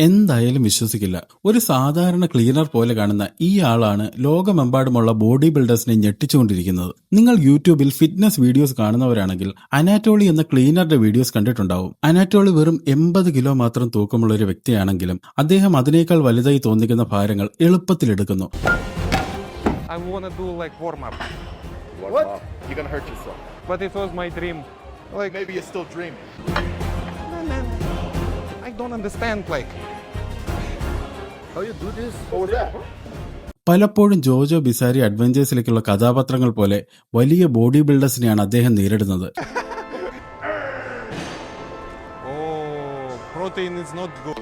എന്തായാലും വിശ്വസിക്കില്ല. ഒരു സാധാരണ ക്ലീനർ പോലെ കാണുന്ന ഈ ആളാണ് ലോകമെമ്പാടുമുള്ള ബോഡി ബിൽഡേഴ്സിനെ ഞെട്ടിച്ചുകൊണ്ടിരിക്കുന്നത്. നിങ്ങൾ യൂട്യൂബിൽ ഫിറ്റ്നസ് വീഡിയോസ് കാണുന്നവരാണെങ്കിൽ അനാറ്റോളി എന്ന ക്ലീനറുടെ വീഡിയോസ് കണ്ടിട്ടുണ്ടാവും. അനാറ്റോളി വെറും 80 കിലോ മാത്രം തൂക്കമുള്ള ഒരു വ്യക്തിയാണെങ്കിലും അദ്ദേഹം അതിനേക്കാൾ വലുതായി തോന്നിക്കുന്ന ഭാരങ്ങൾ എളുപ്പത്തിലെടുക്കുന്നു. I wanna do like warm up. What? You're gonna hurt yourself. But it was my dream. Like maybe you're still dreaming. Man, I don't understand like. How you do this? What was that? പലപ്പോഴും ജോജോ ബിസാരി അഡ്വഞ്ചേഴ്സിലേക്കുള്ള കഥാപാത്രങ്ങൾ പോലെ വലിയ body ബിൽഡേഴ്സിനെയാണ് അദ്ദേഹം നേരിടുന്നത്. Oh, protein is not good.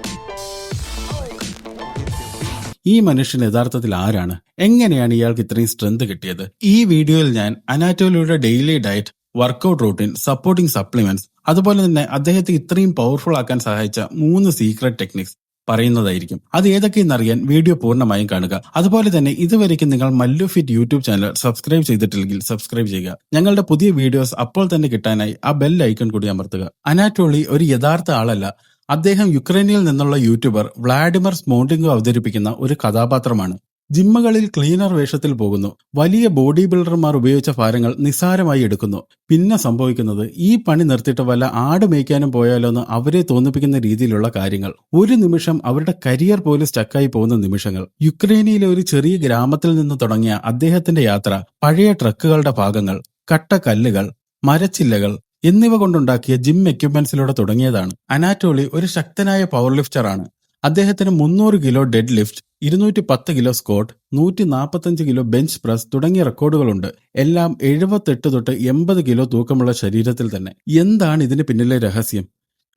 ഈ മനുഷ്യൻ യഥാർത്ഥത്തിൽ ആരാണ്? എങ്ങനെയാണ് ഇയാൾക്ക് ഇത്രയും സ്ട്രെങ്ത് കിട്ടിയത്? ഈ വീഡിയോയിൽ ഞാൻ അനാറ്റോളിയുടെ daily diet, workout routine, supporting supplements, അതുപോലെ തന്നെ അദ്ദേഹത്തെ ഇത്രയും പവർഫുൾ ആക്കാൻ സഹായിച്ച 3 സീക്രട്ട് ടെക്നിക്സ് പറയുന്നതായിരിക്കും. അത് ഏതൊക്കെയെന്നറിയാൻ വീഡിയോ പൂർണ്ണമായും കാണുക. അതുപോലെ തന്നെ ഇതുവരെയ്ക്കും നിങ്ങൾ Mallu fit YouTube channel subscribe ചെയ്തിട്ടില്ലെങ്കിൽ സബ്സ്ക്രൈബ് ചെയ്യുക. ഞങ്ങളുടെ പുതിയ വീഡിയോസ് അപ്പോൾ തന്നെ കിട്ടാനായി ആ ബെൽ ഐക്കൺ കൂടി അമർത്തുക. അനാറ്റോളി ഒരു യഥാർത്ഥ ആളല്ല. അദ്ദേഹം യുക്രൈനിൽ നിന്നുള്ള യൂട്യൂബർ വ്ളാഡിമിർ സ്മോണ്ടിങ്കോ അവതരിപ്പിക്കുന്ന ഒരു കഥാപാത്രമാണ്. ജിമ്മുകളിൽ ക്ലീനർ വേഷത്തിൽ പോകുന്നു. വലിയ ബോഡി ബിൽഡർമാർ ഉപയോഗിച്ച ഭാരങ്ങൾ നിസ്സാരമായി എടുക്കുന്നു. പിന്നെ സംഭവിക്കുന്നത് ഈ പണി നിർത്തിയിട്ട് വല്ല ആട് മേയ്ക്കാനും പോയാലോ എന്ന് അവരെ തോന്നിപ്പിക്കുന്ന രീതിയിലുള്ള കാര്യങ്ങൾ. ഒരു നിമിഷം അവരുടെ കരിയർ പോലും സ്റ്റക്കായി പോകുന്ന നിമിഷങ്ങൾ. യുക്രൈനിലെ ഒരു ചെറിയ ഗ്രാമത്തിൽ നിന്ന് തുടങ്ങിയ അദ്ദേഹത്തിന്റെ യാത്ര പഴയ ട്രക്കുകളുടെ ഭാഗങ്ങൾ, കട്ടക്കല്ലുകൾ, മരച്ചില്ലകൾ എന്നിവ കൊണ്ടുണ്ടാക്കിയ ജിം എക്യുപ്മെന്റ്സിലൂടെ തുടങ്ങിയതാണ്. അനാറ്റോളി ഒരു ശക്തനായ പവർ ലിഫ്റ്ററാണ്. അദ്ദേഹത്തിന് 300 kilo dead lift, 210 kilo squat, 145 kilo bench press തുടങ്ങിയ റെക്കോർഡുകളുണ്ട്. എല്ലാം 78 തൊട്ട് 80 കിലോ തൂക്കമുള്ള ശരീരത്തിൽ തന്നെ. എന്താണ് ഇതിന് പിന്നിലെ രഹസ്യം?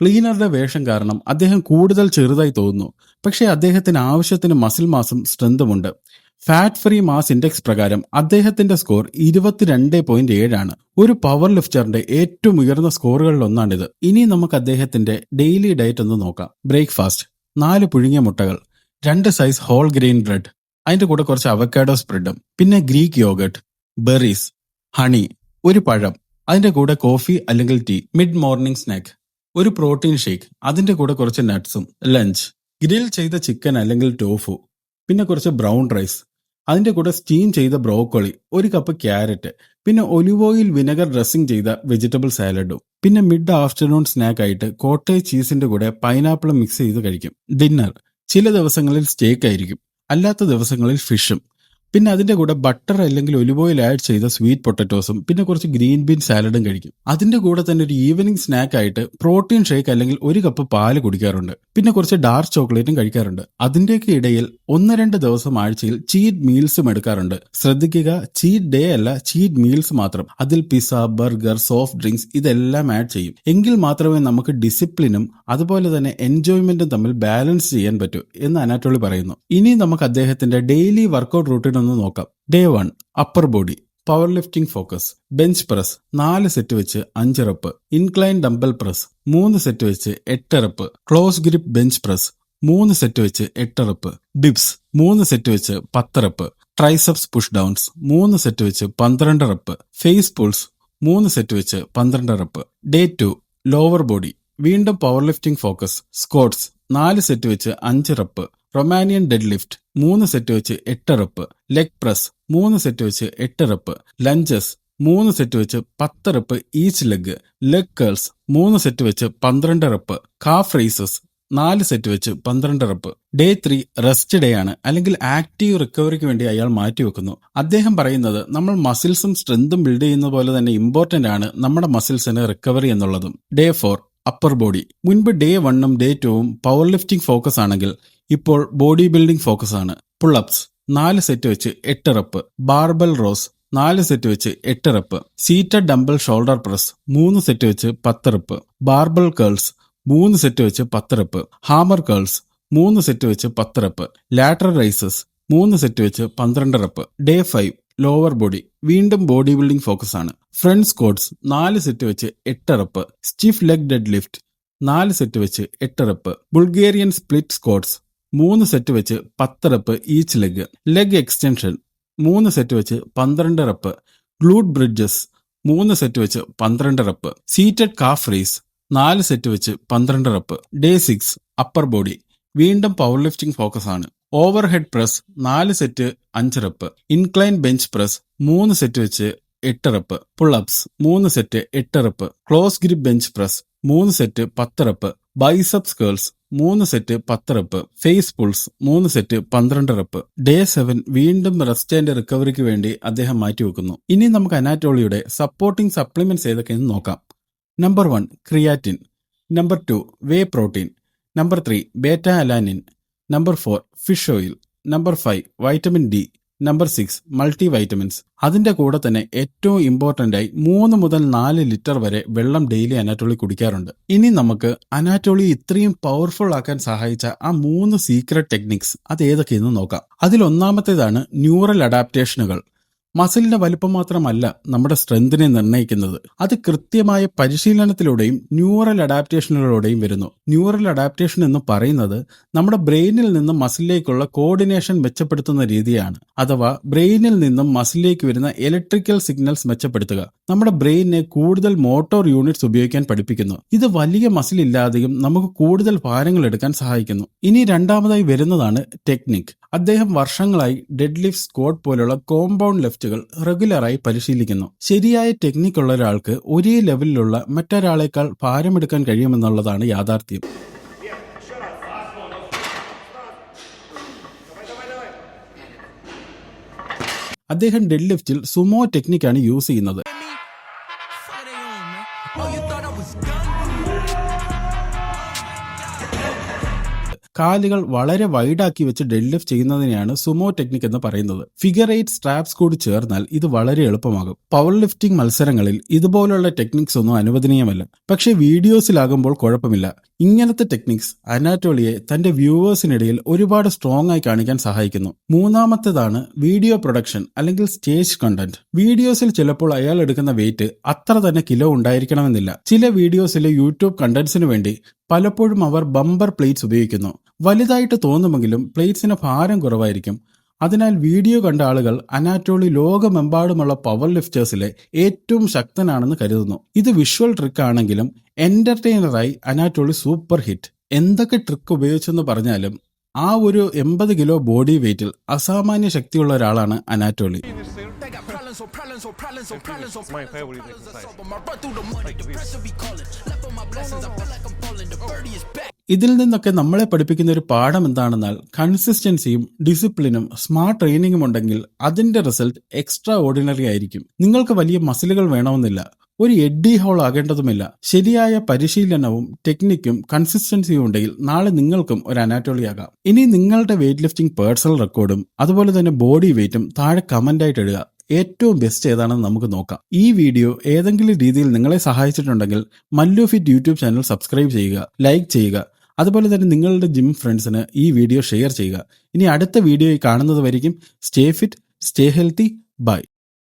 ക്ലീനറുടെ വേഷം കാരണം അദ്ദേഹം കൂടുതൽ ചെറുതായി തോന്നുന്നു. പക്ഷേ അദ്ദേഹത്തിന് ആവശ്യത്തിന് മസിൽ മാസും സ്ട്രെങ്തുമുണ്ട്. ഫാറ്റ് ഫ്രീ മാസ് ഇൻഡെക്സ് പ്രകാരം അദ്ദേഹത്തിന്റെ സ്കോർ 22.7 ആണ്. ഒരു പവർ ലിഫ്റ്ററിന്റെ ഏറ്റവും ഉയർന്ന സ്കോറുകളിലൊന്നാണിത്. ഇനി നമുക്ക് അദ്ദേഹത്തിന്റെ ഡെയിലി ഡയറ്റ് ഒന്ന് നോക്കാം. ബ്രേക്ക്ഫാസ്റ്റ്: 4 പുഴുങ്ങിയ മുട്ടകൾ, 2 സൈസ് ഹോൾ ഗ്രെയിൻ ബ്രെഡ്, അതിന്റെ കൂടെ കുറച്ച് അവക്കാഡോ സ്പ്രെഡും, പിന്നെ ഗ്രീക്ക് യോഗട്ട്, ബെറീസ്, ഹണി, ഒരു പഴം, അതിന്റെ കൂടെ കോഫി അല്ലെങ്കിൽ ടീ. മിഡ് മോർണിംഗ് സ്നാക്ക്: ഒരു പ്രോട്ടീൻ ഷേക്ക്, അതിന്റെ കൂടെ കുറച്ച് നട്ട്സും. ലഞ്ച്: ഗ്രിൽ ചെയ്ത ചിക്കൻ അല്ലെങ്കിൽ ടോഫു, പിന്നെ കുറച്ച് ബ്രൗൺ റൈസ്, അതിന്റെ കൂടെ സ്റ്റീം ചെയ്ത ബ്രോക്കോളി, 1 കപ്പ് ക്യാരറ്റ്, പിന്നെ ഒലിവ് ഓയിൽ വിനെഗർ ഡ്രസ്സിംഗ് ചെയ്ത വെജിറ്റബിൾ സാലഡും. പിന്നെ മിഡ് ആഫ്റ്റർനൂൺ സ്നാക്ക് ആയിട്ട് കോട്ടേജ് ചീസിന്റെ കൂടെ പൈനാപ്പിൾ മിക്സ് ചെയ്ത് കഴിക്കും. ഡിന്നർ: ചില ദിവസങ്ങളിൽ സ്റ്റേക്ക് ആയിരിക്കും, അല്ലാത്ത ദിവസങ്ങളിൽ ഫിഷും. പിന്നെ അതിന്റെ കൂടെ ബട്ടർ അല്ലെങ്കിൽ ഒലിവ് ഓയിൽ ആഡ് ചെയ്ത സ്വീറ്റ് പൊട്ടറ്റോസും പിന്നെ കുറച്ച് ഗ്രീൻ ബീൻ സാലഡും കഴിക്കും. അതിന്റെ കൂടെ തന്നെ ഒരു ഈവനിങ് സ്നാക്ക് ആയിട്ട് പ്രോട്ടീൻ ഷേക്ക് അല്ലെങ്കിൽ 1 കപ്പ് പാല് കുടിക്കാറുണ്ട്. പിന്നെ കുറച്ച് ഡാർക്ക് ചോക്ലേറ്റും കഴിക്കാറുണ്ട്. അതിന്റെയൊക്കെ ഇടയിൽ 1-2 ദിവസം ആഴ്ചയിൽ ചീറ്റ് മീൽസും എടുക്കാറുണ്ട്. ശ്രദ്ധിക്കുക, ചീറ്റ് ഡേ അല്ല, ചീറ്റ് മീൽസ് മാത്രം. അതിൽ പിസ്സ, ബർഗർ, സോഫ്റ്റ് ഡ്രിങ്ക്സ് ഇതെല്ലാം ആഡ് ചെയ്യും. എങ്കിൽ മാത്രമേ നമുക്ക് ഡിസിപ്ലിനും അതുപോലെ തന്നെ എൻജോയ്മെന്റും തമ്മിൽ ബാലൻസ് ചെയ്യാൻ പറ്റൂ എന്ന് അനാറ്റോളി പറയുന്നു. ഇനി നമുക്ക് അദ്ദേഹത്തിന്റെ ഡെയിലി വർക്കൗട്ട് റൂട്ടീൻ ഒന്ന് നോക്കാം. Day 1: upper body, power lifting focus. Bench press 4 set വെച്ച് 5 rep. Incline dumbbell press 3 set വെച്ച് 8 rep. Close grip bench press 3 set വെച്ച് 8 റെപ്പ്. ഡിപ്സ് 3 സെറ്റ് വെച്ച് 10 rep. Triceps push downs 3 set വെച്ച് 12 rep. Face pulls 3 set വെച്ച് 12 rep. Day 2: lower body, വീണ്ടും power lifting focus. Squats 4 set വെച്ച് 5 rep. Romanian dead lift 3 set വെച്ച് 8 rep. Leg press 3 set വെച്ച് 8 rep. Lunges 3 set വെച്ച് 10 rep each leg. Leg curls 3 set വെച്ച് 12 rep. Calf races 4 set വെച്ച് 12 rep. Day 3 rest day ആണ്, അല്ലെങ്കിൽ active റിക്കവറിക്ക് വേണ്ടി അയാൾ മാറ്റിവെക്കുന്നു. അദ്ദേഹം പറയുന്നത് നമ്മൾ മസിൽസും സ്ട്രെങ്തും ബിൽഡ് ചെയ്യുന്ന പോലെ തന്നെ ഇമ്പോർട്ടന്റ് ആണ് നമ്മുടെ മസിൽസിന് റിക്കവറി എന്നുള്ളതും. Day 4: upper body. മുൻപ് ഡേ 1ഉം ഡേ 2ഉം പവർ ലിഫ്റ്റിംഗ് ഫോക്കസ് ആണെങ്കിൽ ഇപ്പോൾ ബോഡി ബിൽഡിംഗ് ഫോക്കസ് ആണ്. പുള്ളപ്സ് 4 സെറ്റ് വെച്ച് 8 റെപ്പ്. ബാർബൽ റോസ് 4 സെറ്റ് വെച്ച് 8 rep. Seated dumbbell shoulder press 3 set വെച്ച് 10 റെപ്പ്. ബാർബൽ കേൾസ് 3 സെറ്റ് വെച്ച് 10 റെപ്പ്. ഹാമർ കേൾസ് 3 സെറ്റ് വെച്ച് 10 റെപ്പ്. ലാറ്ററൽ റൈസസ് 3 സെറ്റ് വെച്ച് 12 റെപ്പ്. ഡേ 5: ലോവർ ബോഡി, വീണ്ടും body building focus ആണ്. Front squats 4 set വെച്ച് 8 rep. Stiff leg deadlift 4 set വെച്ച് 8 rep. Bulgarian split squats 3 set വെച്ച് 10 rep each leg. Leg extension 3 set വെച്ച് 12 rep. Glute bridges 3 set വെച്ച് 12 rep. Seated calf raise 4 set വെച്ച് 12 rep. Day 6: upper body, വീണ്ടും power lifting focus ആണ്. Overhead press 4 set 5 rep, incline bench press 3 set വെച്ച് 8 rep, pullups 3 set 8 rep, close grip bench press 3 set 10 rep, biceps curls 3 set 10 rep, face pulls 3 set 12 rep. Day 7 വീണ്ടും rest and റിക്കവറിക്ക് വേണ്ടി അദ്ദേഹം മാറ്റിവെക്കുന്നു. ഇനി നമുക്ക് അനാറ്റോളിയുടെ supporting supplements ഏതൊക്കെയെന്ന് നോക്കാം. Number 1 creatine, number 2 വേ protein, number 3 beta alanine, number 4 fish oil, number 5 vitamin D, number 6 multi vitamins. അതിന്റെ കൂടെ തന്നെ ഏറ്റവും ഇമ്പോർട്ടന്റ് ആയി 3 മുതൽ 4 ലിറ്റർ വരെ വെള്ളം ഡെയിലി അനാറ്റോളി കുടിക്കാറുണ്ട്. ഇനി നമുക്ക് അനാറ്റോളി ഇത്രയും പവർഫുൾ ആക്കാൻ സഹായിച്ച ആ 3 സീക്രട്ട് ടെക്നിക്സ് അത് ഏതൊക്കെയെന്ന് നോക്കാം. അതിൽ ഒന്നാമത്തേതാണ് ന്യൂറൽ അഡാപ്റ്റേഷനുകൾ. മസിലിന്റെ വലിപ്പം മാത്രമല്ല നമ്മുടെ സ്ട്രെങ്തിനെ നിർണ്ണയിക്കുന്നത്, അത് കൃത്യമായ പരിശീലനത്തിലൂടെയും ന്യൂറൽ അഡാപ്റ്റേഷനുകളിലൂടെയും വരുന്നു. ന്യൂറൽ അഡാപ്റ്റേഷൻ എന്ന് പറയുന്നത് നമ്മുടെ ബ്രെയിനിൽ നിന്നും മസിലിലേക്കുള്ള കോർഡിനേഷൻ മെച്ചപ്പെടുത്തുന്ന രീതിയാണ്. അഥവാ ബ്രെയിനിൽ നിന്നും മസിലിലേക്ക് വരുന്ന ഇലക്ട്രിക്കൽ സിഗ്നൽസ് മെച്ചപ്പെടുത്തുക, നമ്മുടെ ബ്രെയിനിനെ കൂടുതൽ മോട്ടോർ യൂണിറ്റ്സ് ഉപയോഗിക്കാൻ പഠിപ്പിക്കുന്നു. ഇത് വലിയ മസിൽ ഇല്ലാതെയും നമുക്ക് കൂടുതൽ ഭാരങ്ങൾ എടുക്കാൻ സഹായിക്കുന്നു. ഇനി രണ്ടാമതായി വരുന്നതാണ് ടെക്നിക്. അദ്ദേഹം വർഷങ്ങളായി ഡെഡ് ലിഫ്റ്റ്, സ്ക്വാട്ട് പോലുള്ള കോമ്പൗണ്ട് ലിഫ്റ്റുകൾ റെഗുലറായി പരിശീലിക്കുന്നു. ശരിയായ ടെക്നിക് ഉള്ള ഒരാൾക്ക് ഒരേ ലെവലിലുള്ള മറ്റൊരാളേക്കാൾ ഭാരമെടുക്കാൻ കഴിയുമെന്നുള്ളതാണ് യാഥാർത്ഥ്യം. അദ്ദേഹം ഡെഡ് ലിഫ്റ്റിൽ സുമോ ടെക്നിക്കാണ് യൂസ് ചെയ്യുന്നത്. കാലുകൾ വളരെ വൈഡാക്കി വെച്ച് ഡെഡ് ലിഫ്റ്റ് ചെയ്യുന്നതിനെയാണ് സുമോ ടെക്നിക് എന്ന് പറയുന്നത്. ഫിഗർ 8 സ്ട്രാപ്സ് കൂടി ചേർന്നാൽ ഇത് വളരെ എളുപ്പമാകും. പവർ ലിഫ്റ്റിംഗ് മത്സരങ്ങളിൽ ഇതുപോലുള്ള ടെക്നിക്സ് ഒന്നും അനുവദനീയമല്ല. പക്ഷേ വീഡിയോസിലാകുമ്പോൾ കുഴപ്പമില്ല. ഇങ്ങനത്തെ ടെക്നിക്സ് അനാറ്റോളിയെ തന്റെ വ്യൂവേഴ്സിനിടയിൽ ഒരുപാട് സ്ട്രോങ് ആയി കാണിക്കാൻ സഹായിക്കുന്നു. മൂന്നാമത്തേതാണ് വീഡിയോ പ്രൊഡക്ഷൻ അല്ലെങ്കിൽ സ്റ്റേജ് കണ്ടന്റ്. വീഡിയോസിൽ ചിലപ്പോൾ അയാൾ എടുക്കുന്ന വെയിറ്റ് അത്ര തന്നെ കിലോ ഉണ്ടായിരിക്കണമെന്നില്ല. ചില വീഡിയോസിലെ യൂട്യൂബ് കണ്ടന്റ്സിന് വേണ്ടി പലപ്പോഴും അവർ ബമ്പർ പ്ലേറ്റ്സ് ഉപയോഗിക്കുന്നു. വലുതായിട്ട് തോന്നുമെങ്കിലും പ്ലേറ്റ്സിന് ഭാരം കുറവായിരിക്കും. അതിനാൽ വീഡിയോ കണ്ട ആളുകൾ അനാറ്റോളി ലോകമെമ്പാടുമുള്ള പവർ ലിഫ്റ്റേഴ്സിലെ ഏറ്റവും ശക്തനാണെന്ന് കരുതുന്നു. ഇത് വിഷ്വൽ ട്രിക്ക് ആണെങ്കിലും എന്റർടൈനറായി അനാറ്റോളി സൂപ്പർ ഹിറ്റ്. എന്തൊക്കെ ട്രിക്ക് ഉപയോഗിച്ചെന്ന് പറഞ്ഞാലും ആ ഒരു 80 കിലോ ബോഡി വെയിറ്റിൽ അസാമാന്യ ശക്തിയുള്ള ഒരാളാണ് അനാറ്റോളി. My favorite exercise. ഇതിൽ നിന്നൊക്കെ നമ്മളെ പഠിപ്പിക്കുന്ന ഒരു പാഠം എന്താണെന്നാൽ കൺസിസ്റ്റൻസിയും ഡിസിപ്ലിനും സ്മാർട്ട് ട്രെയിനിങ്ങും ഉണ്ടെങ്കിൽ അതിന്റെ റിസൾട്ട് എക്സ്ട്രാ ഓർഡിനറി ആയിരിക്കും. നിങ്ങൾക്ക് വലിയ മസിലുകൾ വേണമെന്നില്ല, ഒരു എഡ്ഡി ഹോൾ ആകേണ്ടതുമില്ല. ശരിയായ പരിശീലനവും ടെക്നിക്കും കൺസിസ്റ്റൻസിയും ഉണ്ടെങ്കിൽ നാളെ നിങ്ങൾക്കും ഒരു അനാറ്റോളി ആകാം. ഇനി നിങ്ങളുടെ വെയിറ്റ് ലിഫ്റ്റിംഗ് പേഴ്സണൽ റെക്കോർഡും അതുപോലെ തന്നെ ബോഡി വെയിറ്റും താഴെ കമന്റ് ആയിട്ട് ഇടുക. ഏറ്റവും ബെസ്റ്റ് ഏതാണെന്ന് നമുക്ക് നോക്കാം. ഈ വീഡിയോ ഏതെങ്കിലും രീതിയിൽ നിങ്ങളെ സഹായിച്ചിട്ടുണ്ടെങ്കിൽ Mallu fit YouTube channel subscribe ചെയ്യുക, ലൈക്ക് ചെയ്യുക. അതുപോലെ തന്നെ നിങ്ങളുടെ ജിം ഫ്രണ്ട്സിന് ഈ വീഡിയോ ഷെയർ ചെയ്യുക. ഇനി അടുത്ത വീഡിയോയിൽ കാണുന്നത് വരെയും stay fit, stay healthy, by.